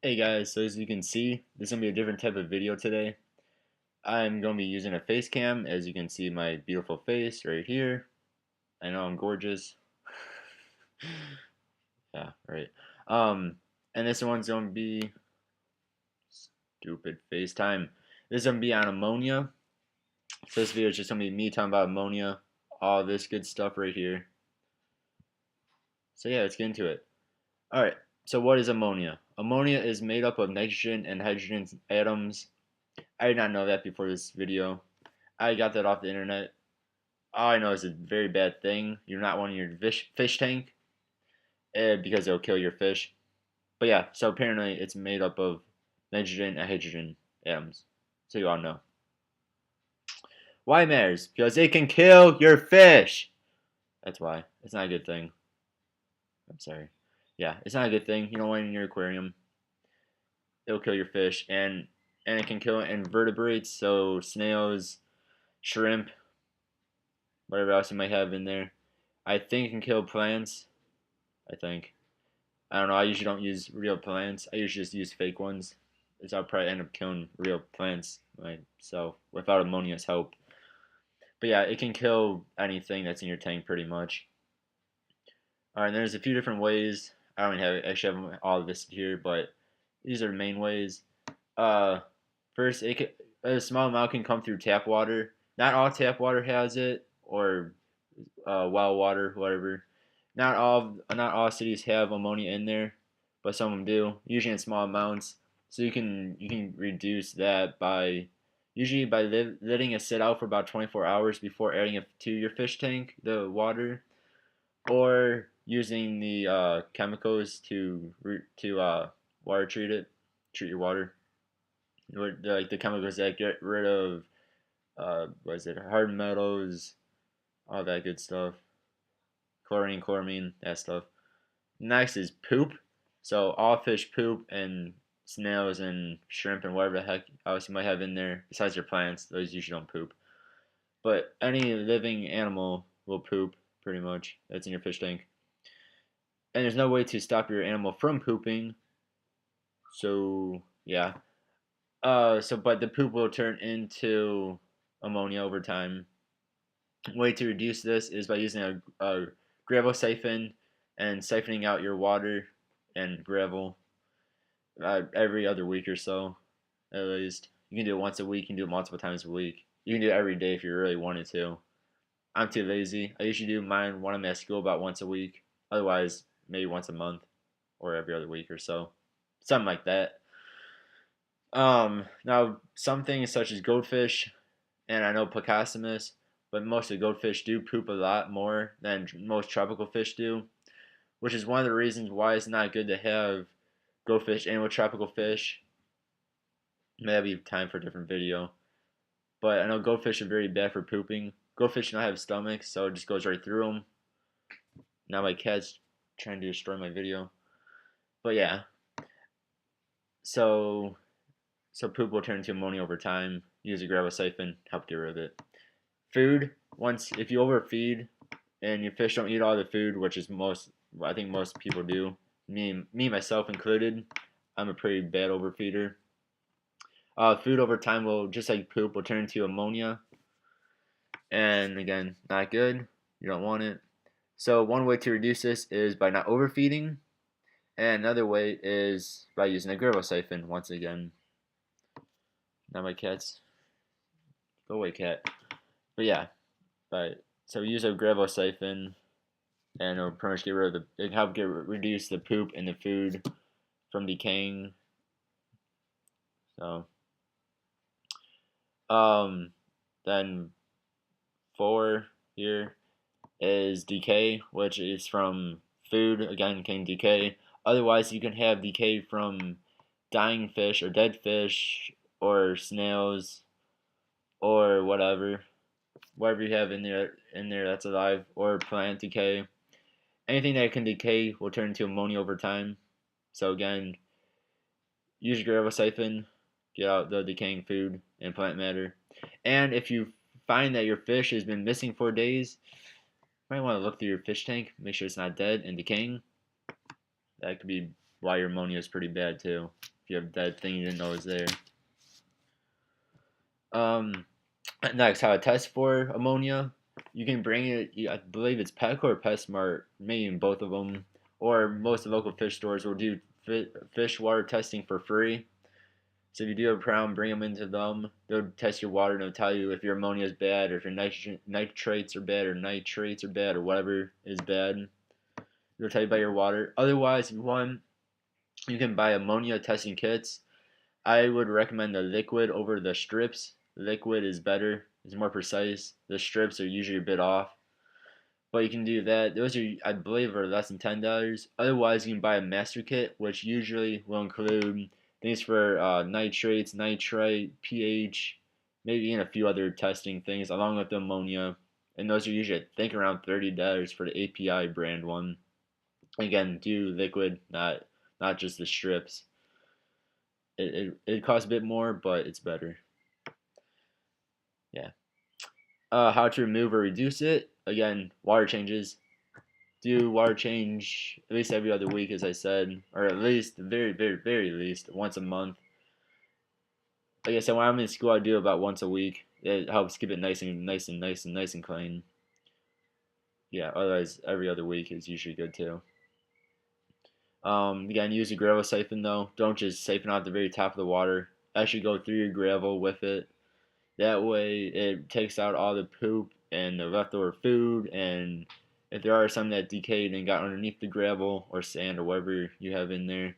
Hey guys, so as you can see, this is going to be a different type of video today. I'm going to be using a face cam. As you can see my beautiful face right here. I know I'm gorgeous. Yeah, right. Um, and this one's going to be stupid FaceTime. This is going to be on ammonia. So this video is just going to be me talking about ammonia, all this good stuff right here. So yeah, let's get into it. Alright, so what is ammonia? Ammonia is made up of nitrogen and hydrogen atoms. I did not know that before this video. I got that off the internet. All I know is it's a very bad thing. You're not wanting your fish tank because it'll kill your fish. But yeah, so apparently it's made up of nitrogen and hydrogen atoms. So you all know. Why it matters? Because it can kill your fish. That's why. It's not a good thing. I'm sorry. Yeah, it's not a good thing. You don't want it in your aquarium. It'll kill your fish, and it can kill invertebrates, so snails, shrimp, whatever else you might have in there. I think it can kill plants. I think. I don't know. I usually don't use real plants. I usually just use fake ones. Because I'll probably end up killing real plants myself without ammonia's help. But yeah, it can kill anything that's in your tank pretty much. Alright, there's a few different ways. I don't have actually have all listed here, but these are the main ways. Uh, First, a small amount can come through tap water. Not all tap water has it, or well water, whatever. Not all cities have ammonia in there, but some of them do. Usually in small amounts. So you can reduce that by usually by letting it sit out for about 24 hours before adding it to your fish tank, the water, or using the chemicals to water treat your water. Like the chemicals that get rid of what is it, hard metals, all that good stuff, chlorine, chloramine, that stuff. Next is poop. So all fish poop, and snails and shrimp and whatever the heck else you might have in there besides your plants. Those usually don't poop. But any living animal will poop pretty much. That's in your fish tank. And there's no way to stop your animal from pooping. So yeah. But the poop will turn into ammonia over time. Way to reduce this is by using a gravel siphon and siphoning out your water and gravel every other week or so, at least. You can do it once a week. You can do it multiple times a week. You can do it every day if you really wanted to. I'm too lazy. I usually do mine when I'm at school about once a week. Otherwise, maybe once a month or every other week or so, something like that. Now some things such as goldfish, and I know Placostomus, but most of the goldfish do poop a lot more than most tropical fish do, which is one of the reasons why it's not good to have goldfish and with tropical fish. Maybe time for a different video. But I know goldfish are very bad for pooping. Goldfish don't have stomachs, so it just goes right through them. Now my cat's trying to destroy my video. But yeah, so poop will turn into ammonia over time. Use a gravel siphon, help get rid of it. Food, once if you overfeed and your fish don't eat all the food, which is I think most people do, me myself included. I'm a pretty bad overfeeder. Food over time will, just like poop, will turn into ammonia, and again, not good. You don't want it. So one way to reduce this is by not overfeeding, and another way is by using a gravel siphon. Once again, now my cat's go away, cat. But yeah, so we use a gravel siphon, and it'll pretty much get rid of it help reduce the poop and the food from decaying. So um, then 4 here is decay, which is from food. Again, can decay. Otherwise, you can have decay from dying fish or dead fish or snails or whatever you have in there that's alive, or plant decay. Anything that can decay will turn into ammonia over time. So again, use your gravel siphon, get out the decaying food and plant matter. And if you find that your fish has been missing for days, you might want to look through your fish tank, make sure it's not dead and decaying. That could be why your ammonia is pretty bad too. If you have that thing you didn't know was there. Um, Next, how to test for ammonia. You can bring it. I believe it's Petco or PetSmart, maybe in both of them, or most of the local fish stores will do fish water testing for free. So if you do have a problem, bring them into them. They'll test your water and they'll tell you if your ammonia is bad, or if your nitrates are bad, or nitrates are bad, or whatever is bad. They'll tell you about your water. Otherwise, if you want, you can buy ammonia testing kits. I would recommend the liquid over the strips. Liquid is better, it's more precise. The strips are usually a bit off, but you can do that. Those are, I believe, are less than $10. Otherwise, you can buy a master kit, which usually will include things for nitrates, nitrite, pH, maybe even a few other testing things, along with the ammonia. And those are usually, I think, around $30 for the API brand one. Again, do liquid, not just the strips. It costs a bit more, but it's better. Yeah. How to remove or reduce it? Again, water changes. Do water change at least every other week, as I said, or at least very least once a month. Like I said, when I'm in school, I do about once a week. It helps keep it nice and clean. Yeah. Otherwise, every other week is usually good too. Again, use a gravel siphon though. Don't just siphon out the very top of the water. Actually, go through your gravel with it. That way, it takes out all the poop and the leftover food, and if there are some that decayed and got underneath the gravel or sand or whatever you have in there,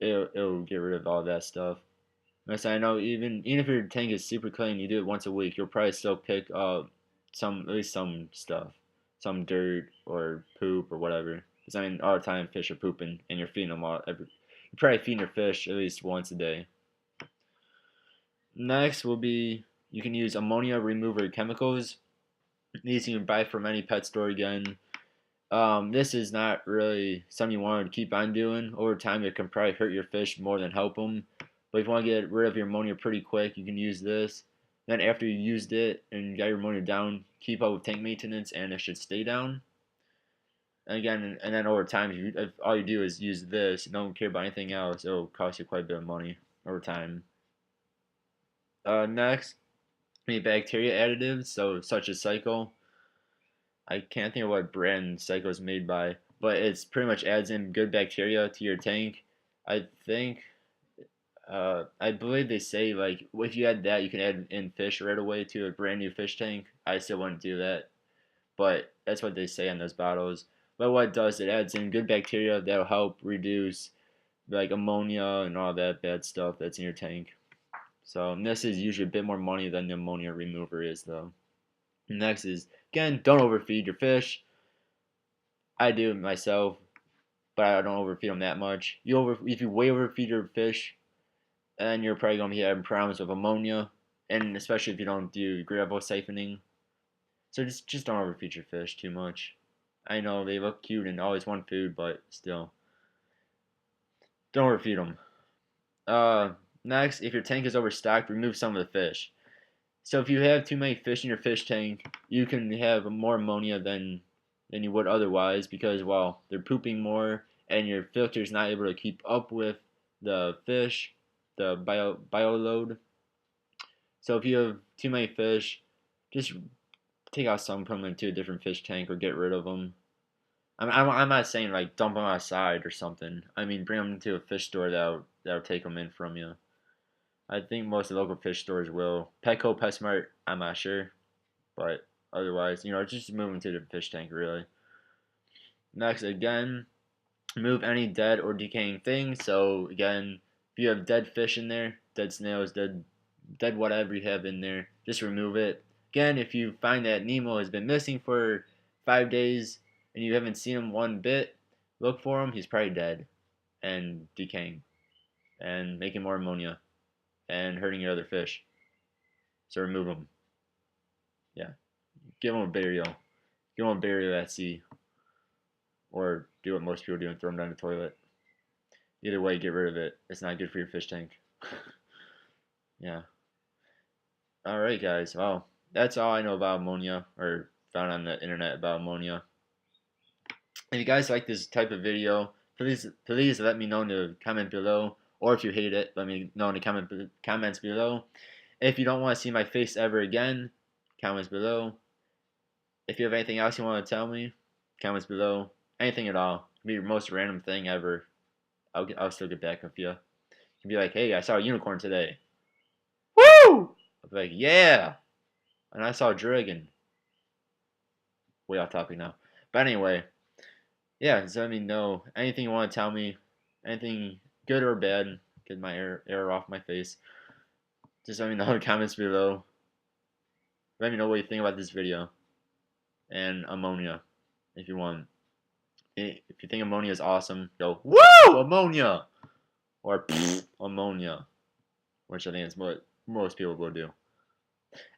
it'll get rid of all that stuff. Yes, I know even if your tank is super clean, you do it once a week, you'll probably still pick up at least some stuff, some dirt or poop or whatever. Because I mean, all the time fish are pooping, and you're feeding them all. You're probably feeding your fish at least once a day. Next will be you can use ammonia remover chemicals. These you can buy from any pet store again. This is not really something you want to keep on doing. Over time, it can probably hurt your fish more than help them. But if you want to get rid of your ammonia pretty quick, you can use this. Then after you used it and got your ammonia down, keep up with tank maintenance, and it should stay down. And again, and then over time, if all you do is use this, and don't care about anything else, it'll cost you quite a bit of money over time. Next, bacteria additives, so such as Cycle. I can't think of what brand Cycle is made by, but it's pretty much adds in good bacteria to your tank. I think, I believe they say like if you add that, you can add in fish right away to a brand new fish tank. I still wouldn't do that, but that's what they say on those bottles. But what it does, it adds in good bacteria that'll help reduce like ammonia and all that bad stuff that's in your tank. So this is usually a bit more money than the ammonia remover is, though. Next is again, don't overfeed your fish. I do it myself, but I don't overfeed them that much. If you way overfeed your fish, then you're probably gonna be having problems with ammonia, and especially if you don't do gravel siphoning. So just don't overfeed your fish too much. I know they look cute and always want food, but still, don't overfeed them. Next, if your tank is overstocked, remove some of the fish. So if you have too many fish in your fish tank, you can have more ammonia than you would otherwise because well they're pooping more and your filter is not able to keep up with the fish, the bio load. So if you have too many fish, just take out some, put them into a different fish tank or get rid of them. I'm not saying like dump them outside or something. I mean bring them to a fish store that'll take them in from you. I think most of the local fish stores will. Petco, PetSmart, I'm not sure, but otherwise, just move them to the fish tank really. Next, again, move any dead or decaying things. So again, if you have dead fish in there, dead snails, dead whatever you have in there, just remove it. Again, if you find that Nemo has been missing for 5 days and you haven't seen him one bit, look for him. He's probably dead and decaying and making more ammonia and hurting your other fish. So remove them. Yeah, give them a burial. Give them a burial at sea, or do what most people do and throw them down the toilet. Either way, get rid of it. It's not good for your fish tank. Yeah. All right, guys. Well, that's all I know about ammonia, or found on the internet about ammonia. If you guys like this type of video, please let me know in the comment below, or if you hate it, let me know in the comments below. If you don't want to see my face ever again, comments below. If you have anything else you want to tell me, comments below. Anything at all. It can be your most random thing ever. I'll still get back with you. You can be like, hey, I saw a unicorn today. Woo! I'll be like, yeah. And I saw a dragon. Way off topic now. But anyway, yeah, just let me know. Anything you want to tell me. Anything good or bad. Get my air off my face. Just let me know in the comments below. Let me know what you think about this video. And ammonia, if you want. If you think ammonia is awesome, go, woo! Ammonia! Or ammonia. Which I think is what most people will do.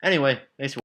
Anyway, thanks for